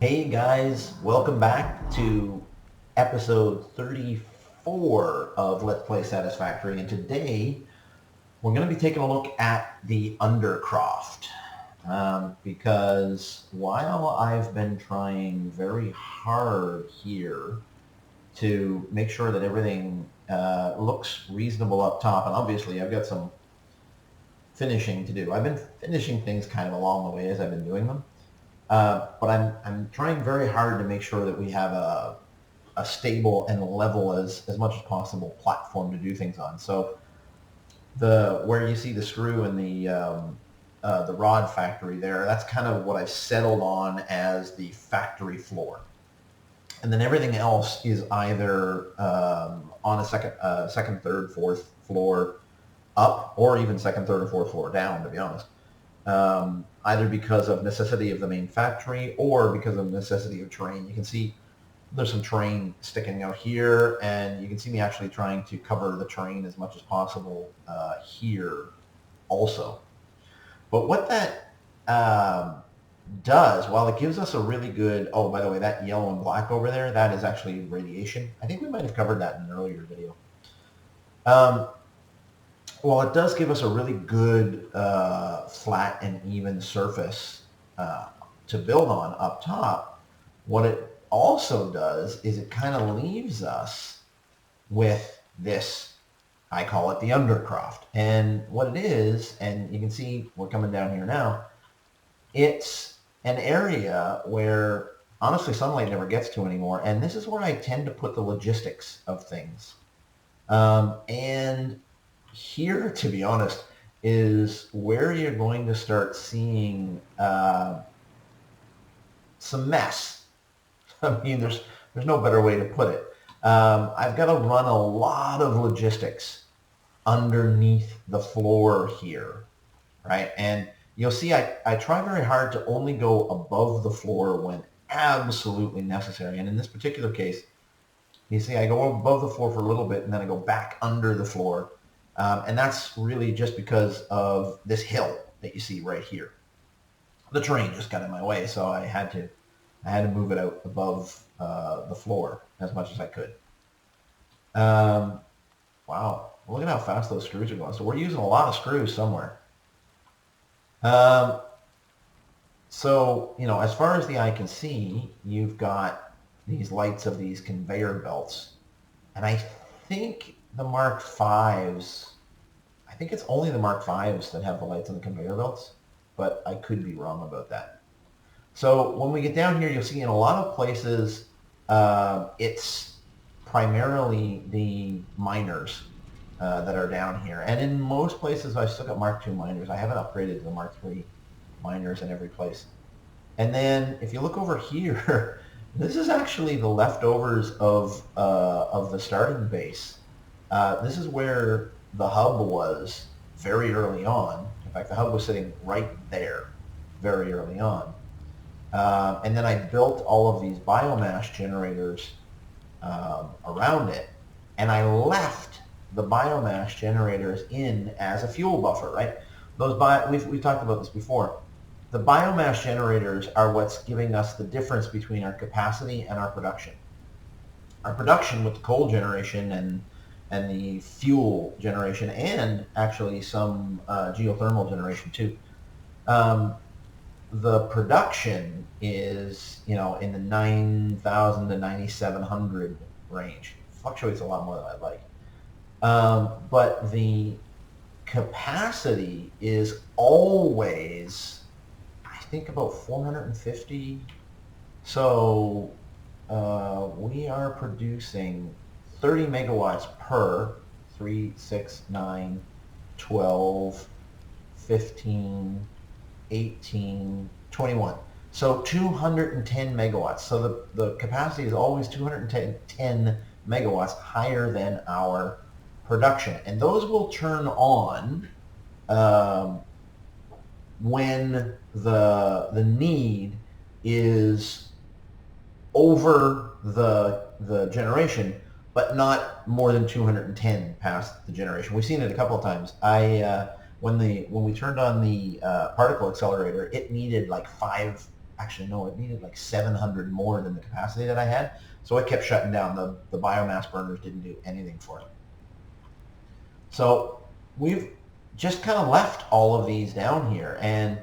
Hey guys, welcome back to episode 34 of Let's Play Satisfactory, and today we're going to be taking a look at the Undercroft. Because while I've been trying very hard here to make sure that everything looks reasonable up top, and obviously I've got some finishing to do. I've been finishing things kind of along the way as I've been doing them. But I'm trying very hard to make sure that we have a stable and level as much as possible platform to do things on. So where you see the screw and the rod factory there, that's kind of what I've settled on as the factory floor. And then everything else is either on a second, third, fourth floor up, or even second, third, or fourth floor down, to be honest. Either because of necessity of the main factory or because of necessity of terrain. You can see there's some terrain sticking out here, and you can see me actually trying to cover the terrain as much as possible here also. But what that does, while it gives us a really good, oh, by the way, that yellow and black over there, that is actually radiation. I think we might have covered that in an earlier video. Well, it does give us a really good flat and even surface to build on up top. What it also does is it kind of leaves us with this, I call it the Undercroft. And what it is, and you can see we're coming down here now, it's an area where honestly sunlight never gets to anymore. And this is where I tend to put the logistics of things. And here, to be honest, is where you're going to start seeing some mess. I mean, there's no better way to put it. I've got to run a lot of logistics underneath the floor here, right? And you'll see I try very hard to only go above the floor when absolutely necessary. And in this particular case, you see I go above the floor for a little bit and then I go back under the floor. And that's really just because of this hill that you see right here. The terrain just got in my way, so I had to move it out above the floor as much as I could. Wow, look at how fast those screws are going. So we're using a lot of screws somewhere. So, you know, as far as the eye can see, you've got these lights of these conveyor belts. And I think the Mark V's, I think it's only the Mark V's that have the lights on the conveyor belts, but I could be wrong about that. So when we get down here, you'll see in a lot of places, it's primarily the miners that are down here. And in most places, I've still got Mark II miners. I haven't upgraded to the Mark III miners in every place. And then if you look over here, this is actually the leftovers of the starting base. This is where the hub was very early on. In fact, the hub was sitting right there very early on. And then I built all of these biomass generators around it, and I left the biomass generators in as a fuel buffer, right? We've talked about this before. The biomass generators are what's giving us the difference between our capacity and our production. Our production with the coal generation and the fuel generation, and actually some geothermal generation too. The production is, you know, in the 9,000 to 9,700 range. Fluctuates a lot more than I'd like. But the capacity is always, I think, about 450. So we are producing 30 megawatts per 3, 6, 9, 12, 15, 18, 21. So 210 megawatts. So the capacity is always 210 megawatts higher than our production. And those will turn on when the need is over the generation, but not more than 210 past the generation. We've seen it a couple of times. When we turned on the particle accelerator, it needed like 5 actually no, it needed like 700 more than the capacity that I had. So it kept shutting down. The biomass burners didn't do anything for it. So we've just kind of left all of these down here, and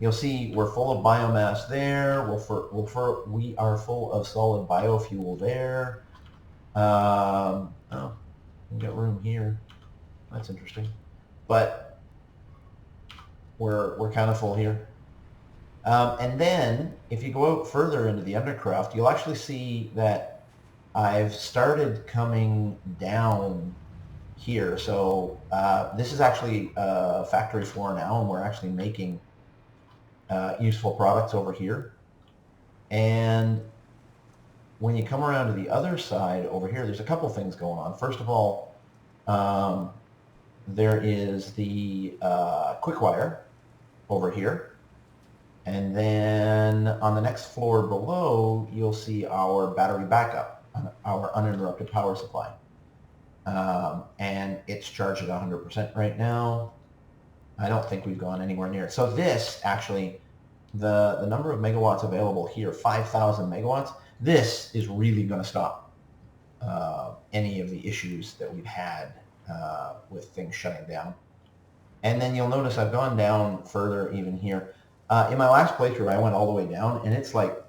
you'll see we're full of biomass there. We are full of solid biofuel there. Oh, we got room here. That's interesting. But we're kind of full here. And then if you go out further into the Undercroft, you'll actually see that I've started coming down here. So this is actually factory floor now, and we're actually making useful products over here. And when you come around to the other side over here, there's a couple things going on. First of all, there is the quick wire over here. And then on the next floor below, you'll see our battery backup, our uninterrupted power supply. And it's charged at 100% right now. I don't think we've gone anywhere near it. So this actually, the number of megawatts available here, 5,000 megawatts, this is really going to stop any of the issues that we've had with things shutting down. And then you'll notice I've gone down further even here. In my last playthrough, I went all the way down, and it's like,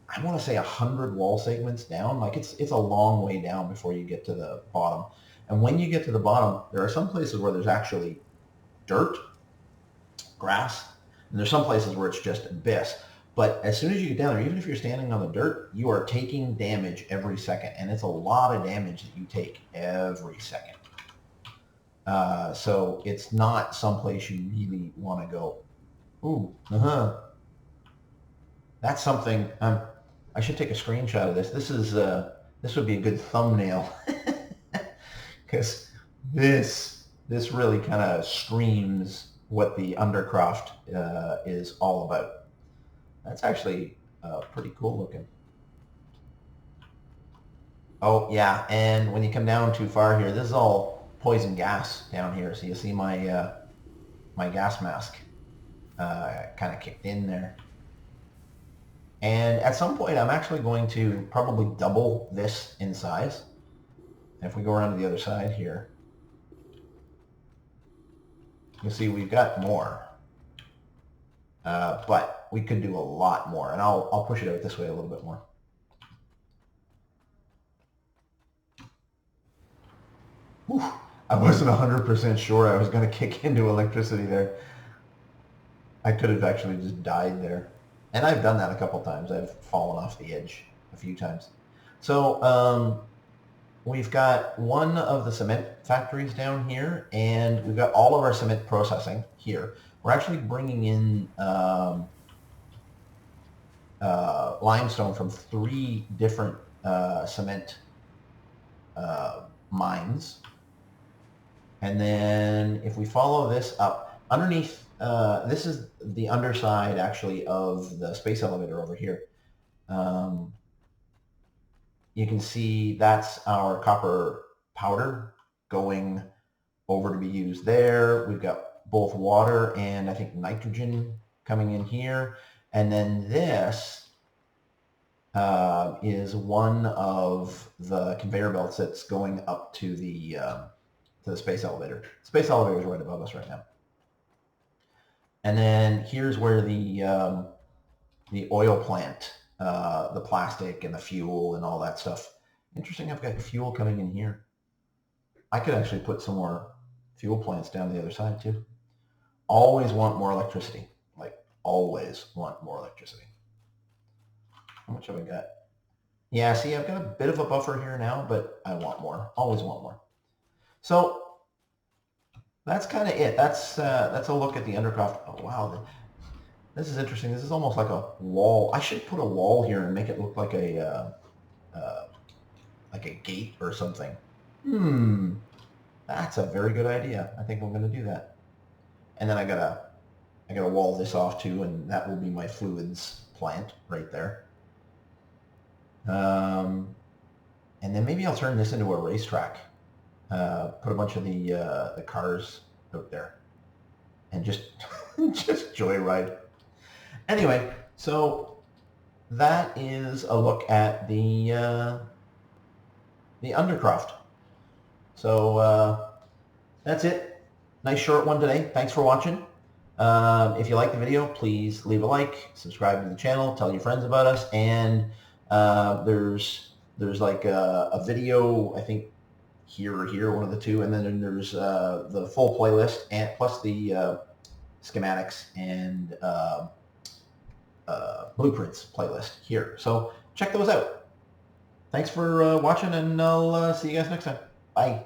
I want to say 100 wall segments down. Like it's a long way down before you get to the bottom. And when you get to the bottom, there are some places where there's actually dirt, grass, and there's some places where it's just abyss. But as soon as you get down there, even if you're standing on the dirt, you are taking damage every second, and it's a lot of damage that you take every second. So it's not someplace you really want to go. Ooh, That's something. I should take a screenshot of this. This would be a good thumbnail because this really kind of screams what the Undercroft is all about. That's actually pretty cool looking. Oh yeah, and when you come down too far here, this is all poison gas down here. So you see my my gas mask kind of kicked in there. And at some point, I'm actually going to probably double this in size. And if we go around to the other side here, you'll see we've got more. But we could do a lot more. And I'll push it out this way a little bit more. Whew. I wasn't 100% sure I was going to kick into electricity there. I could have actually just died there. And I've done that a couple times. I've fallen off the edge a few times. So we've got one of the cement factories down here, and we've got all of our cement processing here. We're actually bringing in limestone from 3 different cement mines. And then if we follow this up, underneath, this is the underside actually of the space elevator over here. You can see that's our copper powder going over to be used there. We've got both water and I think nitrogen coming in here. And then this is one of the conveyor belts that's going up to the space elevator. The space elevator is right above us right now. And then here's where the oil plant, the plastic and the fuel and all that stuff. Interesting, I've got fuel coming in here. I could actually put some more fuel plants down the other side too. Always want more electricity. Like, always want more electricity. How much have I got? Yeah, see, I've got a bit of a buffer here now, but I want more. Always want more. So that's kind of it. That's a look at the Undercroft. Oh, wow. This is interesting. This is almost like a wall. I should put a wall here and make it look like a gate or something. That's a very good idea. I think I'm going to do that. And then I gotta wall this off too, and that will be my fluids plant right there. And then maybe I'll turn this into a racetrack. Put a bunch of the cars out there and just just joyride. Anyway, So that is a look at the Undercroft. So that's it. Nice short one today. Thanks for watching. If you like the video, please leave a like, subscribe to the channel, tell your friends about us, and there's like a video, I think here or here, one of the two, and then there's the full playlist and plus the schematics and blueprints playlist here. So check those out. Thanks for watching, and I'll see you guys next time. Bye.